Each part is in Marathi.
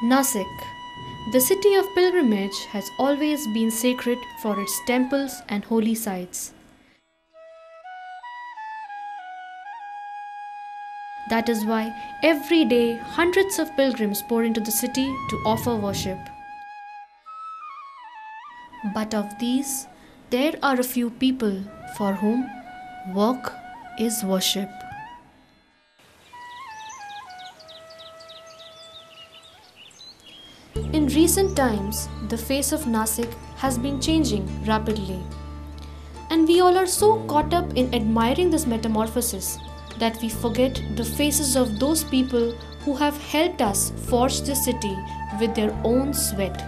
Nasik, the city of pilgrimage, has always been sacred for its temples and holy sites. That is why every day hundreds of pilgrims pour into the city to offer worship. But of these, there are a few people for whom work is worship. In recent times, the face of Nasik has been changing rapidly. And we all are so caught up in admiring this metamorphosis that we forget the faces of those people who have helped us forge this city with their own sweat.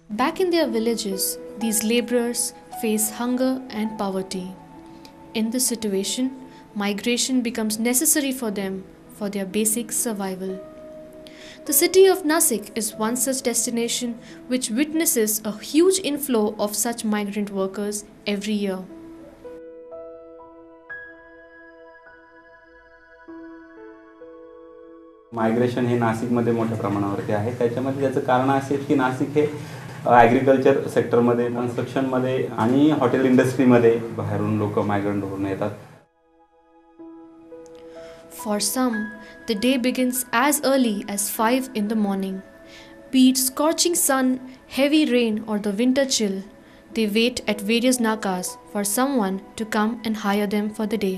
Back in their villages, these laborers face hunger and poverty. In this situation, migration becomes necessary for them for their basic survival. The city of Nasik is one such destination which witnesses a huge inflow of such migrant workers every year. Migration हे नाशिकमध्ये मोठ्या प्रमाणावरती आहे. त्याच्यामध्ये त्याचं कारण असे आहे की नाशिक हे ॲग्रिकल्चर सेक्टरमध्ये, कन्स्ट्रक्शनमध्ये आणि हॉटेल इंडस्ट्रीमध्ये बाहेरून लोक मायग्रंट होऊन येतात. For some, the day begins as early as 5 in the morning. Be it scorching sun, heavy rain or the winter chill, they wait at various nakas for someone to come and hire them for the day.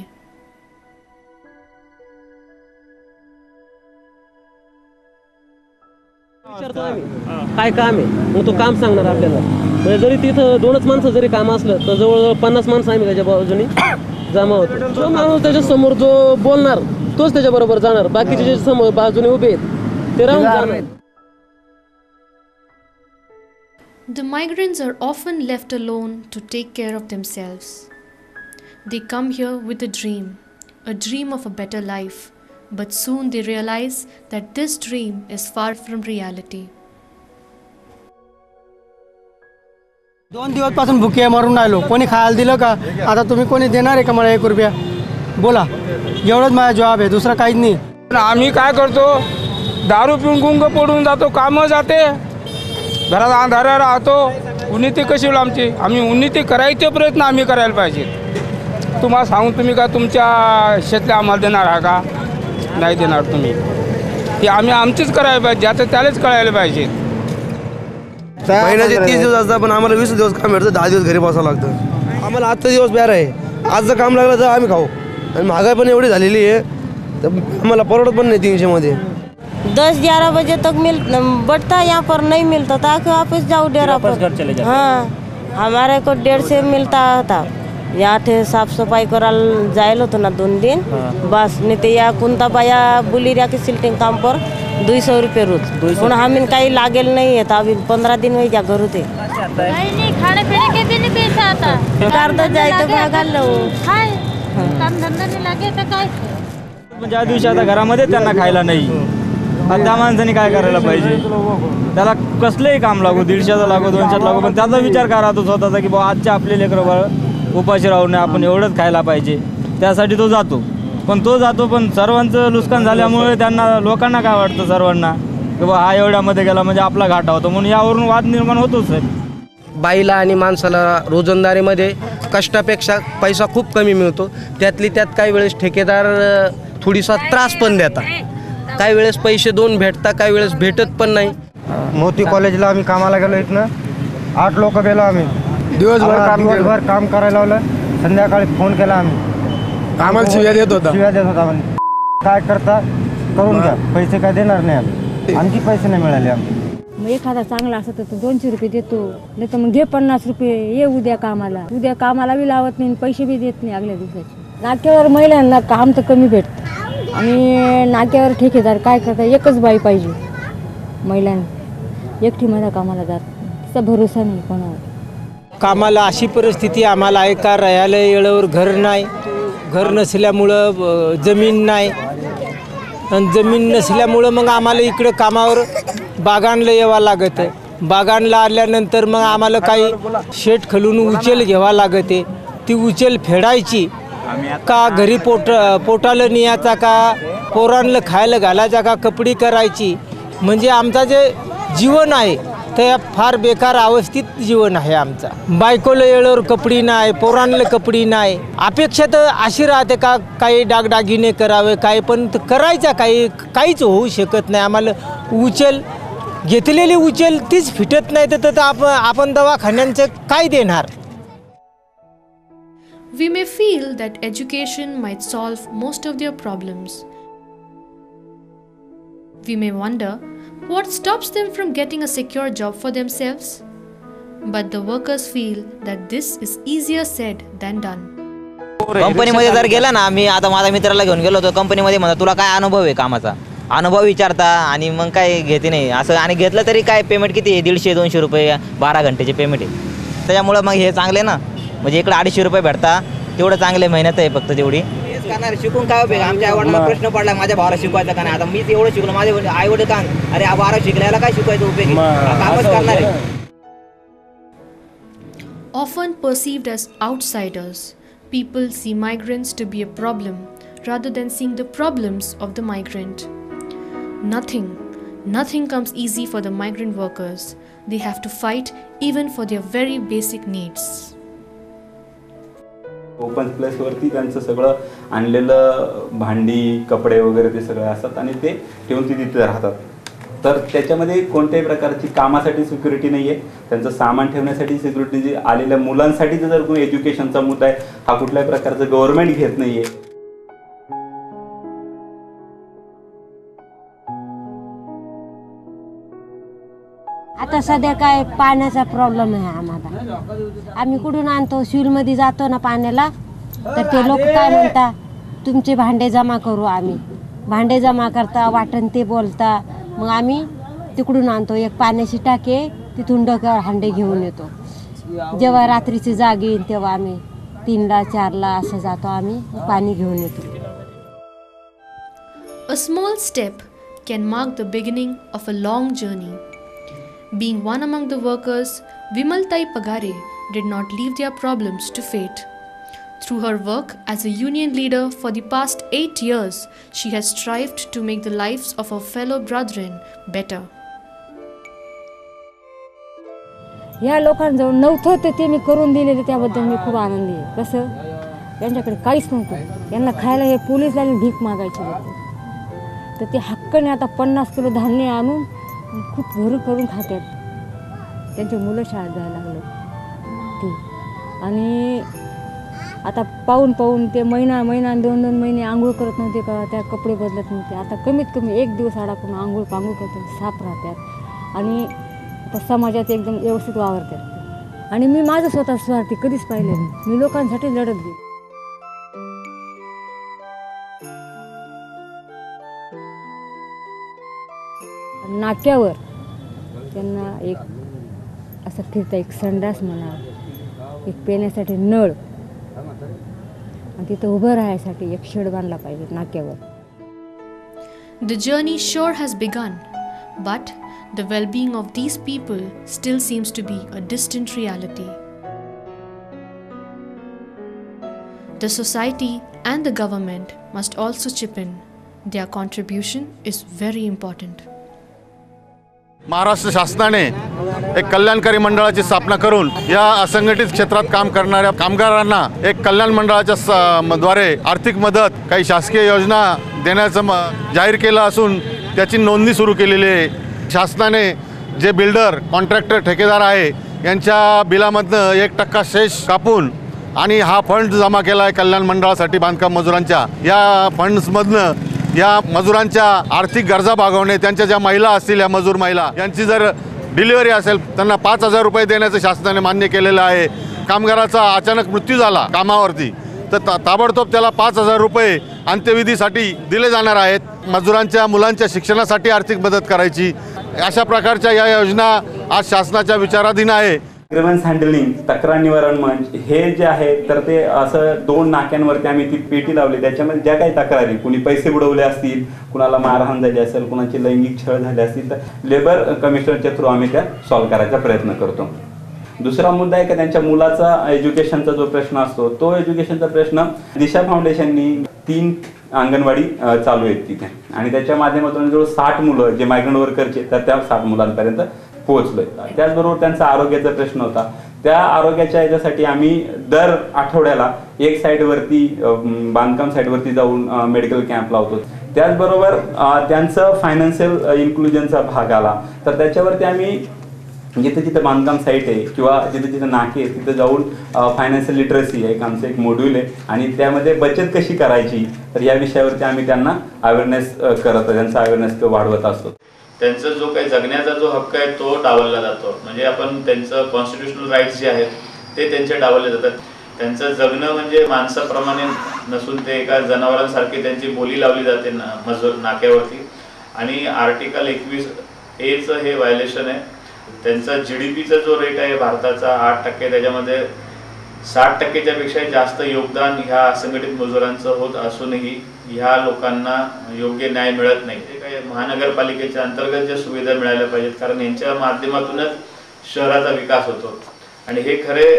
काय काम आहे मग तो काम सांगणार आपल्याला. म्हणजे जरी तिथं 2च माणसं जरी काम असलं तर जवळ 50 माणसं आम्ही त्याच्या बाजूने जमा होतो. जो माणूस त्याच्या समोर जो बोलणार तोच त्याच्या बरोबर जाणार. बाकीचे जे समोर बाजूने उभे आहेत ते राहून जाणार. The migrants are often left alone to take care of themselves. They come here with a dream of a better life. But soon they realize that this dream is far from reality. 2 दिवसपासून भुके मरून राहिलो. कोणी खायला दिलं का? आता तुम्ही कोणी देणार आहे का मला 1 रुपया? बोला. एवढंच माझा जवाब आहे, दुसरा काहीच नाही. आम्ही काय करतो, दारू पिऊन गुंग पडून जातो, कामं जाते, घरात अंधारा राहतो. उन्नती कशी होईल आमची? आम्ही उन्नती करायचे प्रयत्न आम्ही करायला पाहिजे. तुम्हाला सांगून तुम्ही का तुमच्या शेतले आम्हाला देणार आहे का? नाही देणार तुम्ही. ते आम्ही आमचीच करायला पाहिजे, आता त्यालाच कळायला पाहिजे. महिन्याचे 30 दिवस असतात पण आम्हाला 20 दिवस काम भेटतं. 10 दिवस घरी बसावं लागतं. आम्हाला आजचा दिवस बेर आहे. आजचं काम लागलं तर आम्ही खाऊ. आणि महागाई पण एवढी झालेली आहे तर आम्हाला परवडत पण नाही. 300 मध्ये 10-11 बजे तक बढ़ता, यहाँ पर नहीं मिलता था कि वापस जाओ डेरा पर. हाँ, हमारे को 150 मिलता था. यहाँ थे साफ सफाई करा जायल होतो ना 2 दिन बस. नहीं तो या कुंता बाया बुलिरिया की सिल्टिंग काम पर 200 रुपये रोज. पण हमें काही लागेल नहीं है. अभी 15 दिन वही जा घर होते. नहीं खाने पीने के भी नहीं पैसा आता. कर दो जाए तो भागा लो. काम धंदा नहीं लागे तर काय. ज्या दिवशी आता घरामध्ये त्यांना खायला नाही, त्या माणसाने काय करायला पाहिजे? त्याला कसलंही काम लागू, 150चं लागू, 200चं लागू, पण त्याचा विचार करा तो स्वतःचा की बाबा आजच्या आपले लेकरं बाळ उपाशी राहू नये, आपण एवढंच खायला पाहिजे. त्यासाठी तो जातो. पण सर्वांचं नुकसान झाल्यामुळे त्यांना लोकांना काय वाटतं सर्वांना की बाबा हा एवढ्यामध्ये गेला म्हणजे आपला घाटा होतो, म्हणून यावरून वाद निर्माण होतोच आहे. बाईला आणि माणसाला रोजंदारीमध्ये कष्टापेक्षा पैसा खूप कमी मिळतो. त्यातली त्यात काही वेळेस ठेकेदार थोडीसा त्रास पण देतात. काही वेळेस पैसे 2 भेटतात, काही वेळेस भेटत पण नाही. मोती कॉलेजला आम्ही कामाला गेलो. इथनं 8 लोक गेलो आम्ही. दिवसभर काम करायला लावलं. संध्याकाळी फोन केला आम्ही. आम्हाला शिव्या देत होता. काय करता करून घ्या, पैसे काय देणार नाही आम्ही. आणखी पैसे नाही मिळाले आम्ही. मग एखादा चांगला असत तर 200 रुपये देतो, नाही तर मग घे 50 रुपये, ये उद्या कामाला बी लावत नाही, पैसे बी देत नाही आगल्या दिवसाचे. नाक्यावर महिलांना काम तर कमी भेटतं. आणि नाक्यावर ठेकेदार काय करतात, एकच बाई पाहिजे महिलांना, एकटी महिला कामाला जात, तिचा भरोसा नाही कोणावर. कामाला अशी परिस्थिती आम्हाला आहे का राहायला वेळेवर घर नाही, घर नसल्यामुळं जमीन नाही, आणि जमीन नसल्यामुळं मग आम्हाला इकडं कामावर बागानला यावं लागतं. बागानला आल्यानंतर मग आम्हाला काही शेट खालून उचल घ्यावा लागते, ती उचल फेडायची का घरी पोटाला न्यायचा का पोरांना खायला घालायचा का कपडी करायची. म्हणजे आमचा जे जीवन आहे ते फार बेकार अवस्थेत जीवन आहे आमचा. बायकोला वेळेवर कपडी नाही, पोरांना कपडी नाही. अपेक्षा तर अशी राहते का काही डागडागिने करावे काय, पण करायचा काहीच होऊ शकत नाही. आम्हाला उचल घेतलेली उचल तीच फिटत नाही तर आपण दवाखान्यांचं काय देणार. We may feel that education might solve most of their problems. We may wonder what stops them from getting a secure job for themselves. But the workers feel that this is easier said than done. कंपनीमध्ये जर गेला ना, आम्ही आता माझ्या मित्राला घेऊन गेलो होतो कंपनीमध्ये, म्हणा तुला काय अनुभव आहे कामाचा, अनुभव विचारता आणि मग काय घेते नाही असं. आणि घेतलं तरी काय पेमेंट किती आहे, 150-200 रुपये 12 घंटेचे पेमेंट आहे. त्याच्यामुळं मग हे चांगले ना, म्हणजे इकडे 250 रुपये भेटता, तेवढं चांगले मेहनत आहे फक्त तेवढी. करणार शिकून काय उपयोग. आमच्या आईवडिलांना प्रश्न पडला माझ्या भावाला शिकवायचा का नाही. आता मी एवढं शिकलो, माझे आईवडील का अरे 12 शिकल्याला काय शिकवायचं उपयोग, कामच करणार आहे. Often perceived as outsiders, people see migrants to be a problem rather than seeing the problems of the migrant. Nothing comes easy for the migrant workers. They have to fight even for their very basic needs. Open प्लेसवरती त्यांचं सगळं आणलेलं भांडी कपडे वगैरे ते सगळं असतात आणि ते ठेवून ती तिथे राहतात. तर त्याच्यामध्ये कोणत्याही प्रकारची कामासाठी सिक्युरिटी नाही आहे. त्यांचं सामान ठेवण्यासाठी सिक्युरिटी, जी आलेल्या मुलांसाठी जर कोणी एज्युकेशनचा मुद्दा आहे हा कुठल्याही प्रकारचं गव्हर्नमेंट घेत नाही आहे. आता सध्या काय पाण्याचा प्रॉब्लेम आहे आम्हाला. आम्ही कुठून आणतो, सिव्हिलमध्ये जातो ना पाण्याला, तर ते लोक काय म्हणतात तुमचे भांडे जमा करू. आम्ही भांडे जमा करता, वाटण ते बोलता, मग आम्ही तिकडून आणतो. एक पाण्याची टाके, तिथून डोक्यावर हांडे घेऊन येतो. जेव्हा रात्रीची जाग येईल तेव्हा आम्ही 3ला 4ला असं जातो, आम्ही पाणी घेऊन येतो. A small step can mark the beginning of a long journey. Being one among the workers, Vimaltai Pagare did not leave their problems to fate. Through her work as a union leader for the past 8 years, she has strived to make the lives of her fellow brethren better. ह्या लोकांजवळ नव्हतं तर ते मी करून दिलेले, त्याबद्दल मी खूप आनंदी आहे. कसं त्यांच्याकडे काहीच नव्हतं, यांना खायला हे पोलीसला भीक मागायचे होते, तर ते हक्काने आता 50 किलो धान्य आणून खूप भरून करून खातात. त्यांचे मुलं शाळेत जायला लागले ती. आणि आता पाहून ते महिना 2 महिने आंघोळ करत नव्हते का, त्या कपडे बदलत नव्हते. आता कमीत कमी 1 दिवस अडकून आंघोळ करतात, साफ राहतात आणि आता समाजात एकदम व्यवस्थित वावरतात. आणि मी माझं स्वतः स्वार्थी कधीच पाहिले नाही, मी लोकांसाठी लढत गेले. नाक्यावर त्यांना एक असं फिरता, एक संडास म्हणा, एक पिण्यासाठी नळ, आणि तिथं उभं राहायसाठी एक शेड बांधला पाहिजे नाक्यावर. The journey sure has begun, but the well-being of these people still seems to be a distant reality. The society and the government must also chip in. Their contribution is very important. Maharashtra शासनाने एक कल्याणकारी मंडळाची स्थापना करून या असंघटित क्षेत्रात काम करणाऱ्या कामगारांना एक कल्याण मंडळाच्या द्वारे आर्थिक मदत, काही शासकीय योजना देण्याचं जाहीर केलं असून त्याची नोंदणी सुरू केलेली आहे. शासनाने जे बिल्डर, कॉन्ट्रॅक्टर, ठेकेदार आहे यांच्या बिलामधनं 1% शेष कापून आणि हा फंड जमा केला आहे कल्याण मंडळासाठी बांधकाम मजुरांच्या. या फंड्समधनं या मजुरांच्या आर्थिक गरजा भागवणे, त्यांच्या ज्या महिला असतील, या मजूर महिला यांची जर डिलिव्हरी असेल त्यांना 5,000 रुपये देण्याचं शासनाने मान्य केलेलं आहे. कामगाराचा अचानक मृत्यू झाला कामावरती तर ताबडतोब त्याला 5,000 रुपये अंत्यविधीसाठी दिले जाणार आहेत। मजुरांच्या मुलांच्या शिक्षणासाठी आर्थिक मदत करायची, अशा प्रकारच्या या योजना आज शासनाच्या विचाराधीन आहे। ग्रीव्हन्स हँडलिंग, तक्रार निवारण मंच हे जे आहे तर ते असं 2 नाक्यांवरती आम्ही ती पेटी लावली, त्याच्यामध्ये ज्या काही तक्रारी, कुणी पैसे बुडवले असतील, कुणाला मारहाण झाली असेल, कुणाची लैंगिक छळ झाले असतील, तर लेबर कमिशनरच्या थ्रू आम्ही त्या सॉल्व्ह करायचा प्रयत्न करतो। दुसरा मुद्दा आहे की त्यांच्या मुलाचा एज्युकेशनचा जो प्रश्न असतो, तो एज्युकेशनचा प्रश्न दिशा फाउंडेशननी 3 अंगणवाडी चालू आहेत तिथे, आणि त्याच्या माध्यमातून जवळ 60 मुलं जे मायग्रंट वर्करचे तर त्या 60 मुलांपर्यंत पोहोचलोय। त्याचबरोबर त्यांचा आरोग्याचा प्रश्न होता, त्या आरोग्याच्या याच्यासाठी आम्ही दर आठवड्याला एक साईडवरती बांधकाम साईडवरती जाऊन मेडिकल कॅम्प लावतो। त्याचबरोबर त्यांचं फायनान्शियल इन्क्लुजनचा भाग आला तर त्याच्यावरती आम्ही जिथे जिथे बांधकाम साईट आहे किंवा जिथे जिथे नाके आहे तिथे जाऊन फायनान्शियल लिटरसी एक आमचं एक मॉड्यूल आहे, आणि त्यामध्ये बचत कशी करायची तर या विषयावरती आम्ही त्यांना अवेअरनेस करत, त्यांचा अवेअरनेस वाढवत असतो। त्यांचा जो काही जगण्याचा जो हक्क आहे तो डावलला जातो, म्हणजे आपण त्यांचं कॉन्स्टिट्युशनल राईट्स जे आहेत ते त्यांचे डावलले जातात। त्यांचं जगणं म्हणजे माणसाप्रमाणे नसून ते एका जनावरांसारखी त्यांची बोली लावली जाते मजूर नाक्यावरती, आणि आर्टिकल 21A हे व्हायलेशन आहे। त्यांचा GDPचा जो रेट आहे भारताचा 8%, त्याच्यामध्ये 60%च्या पेक्षा जास्त योगदान ह्या असंघटित मजुरांचं होत असूनही ह्या लोकांना योग्य न्याय मिळत नाही। ते काही महानगरपालिकेच्या अंतर्गत ज्या सुविधा मिळाल्या पाहिजेत, कारण यांच्या माध्यमातूनच शहराचा विकास होतो, आणि हे खरे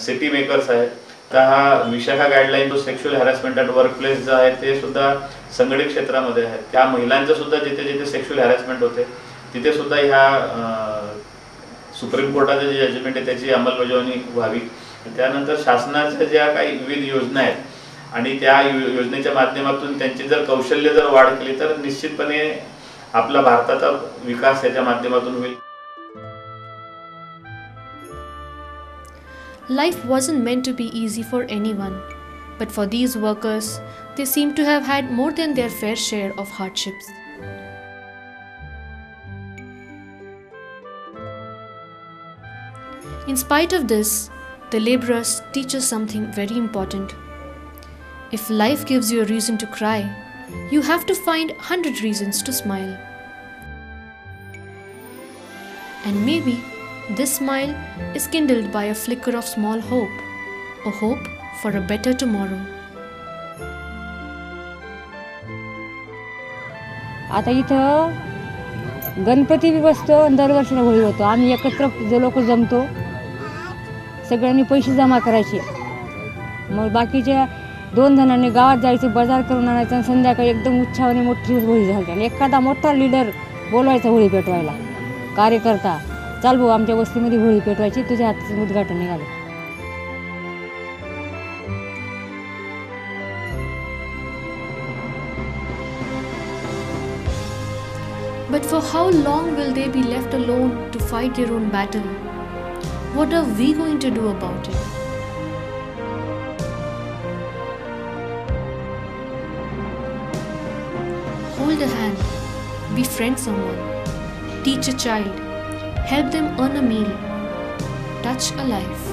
सिटी मेकर्स आहेत। तर हा विशाखा गाईडलाईन जो सेक्शुअल हॅरॅसमेंट ॲट वर्कप्लेस जो आहे ते सुद्धा संघटित क्षेत्रामध्ये आहेत। त्या महिलांचं सुद्धा जिथे जिथे सेक्शुअल हॅरॅसमेंट होते तिथे सुद्धा ह्या सुप्रीम कोर्टाचं जे जजमेंट आहे त्याची अंमलबजावणी व्हावी। त्यानंतर शासनाच्या ज्या काही विविध योजना आहेत आणि त्या योजनेच्या माध्यमातून त्यांची जर कौशल्य जर वाढ केली तर निश्चितपणे आपला भारताचा विकास याच्या माध्यमातून होईल। Life wasn't meant to be easy for anyone, but for these workers, they seem to have had more than their fair share of hardships. In spite of this, the laborers teach us something very important. If life gives you a reason to cry, you have to find 100 reasons to smile. And maybe this smile is kindled by a flicker of small hope, a hope for a better tomorrow. आता इथं गणपती बी बसतो, दरवर्षीला होळी होतो। आम्ही एकत्र जे लोक जमतो, सगळ्यांनी पैसे जमा करायचे, मग बाकीच्या 2 जणांनी गावात जायचं, बाजार करून आणायचं, आणि संध्याकाळी एकदम उत्साहाने मोठी होळी झाली। आणि एखादा मोठा लीडर बोलवायचा होळी पेटवायला, कार्यकर्ता, चाल भाऊ आमच्या वस्तीमध्ये होळी पेटवायची, तुझ्या हाताचं उद्घाटन निघालं। But for how long will they be left alone to fight their own battle? What are we going to do about it? Hold a hand, befriend someone, teach a child, help them earn a meal, touch a life.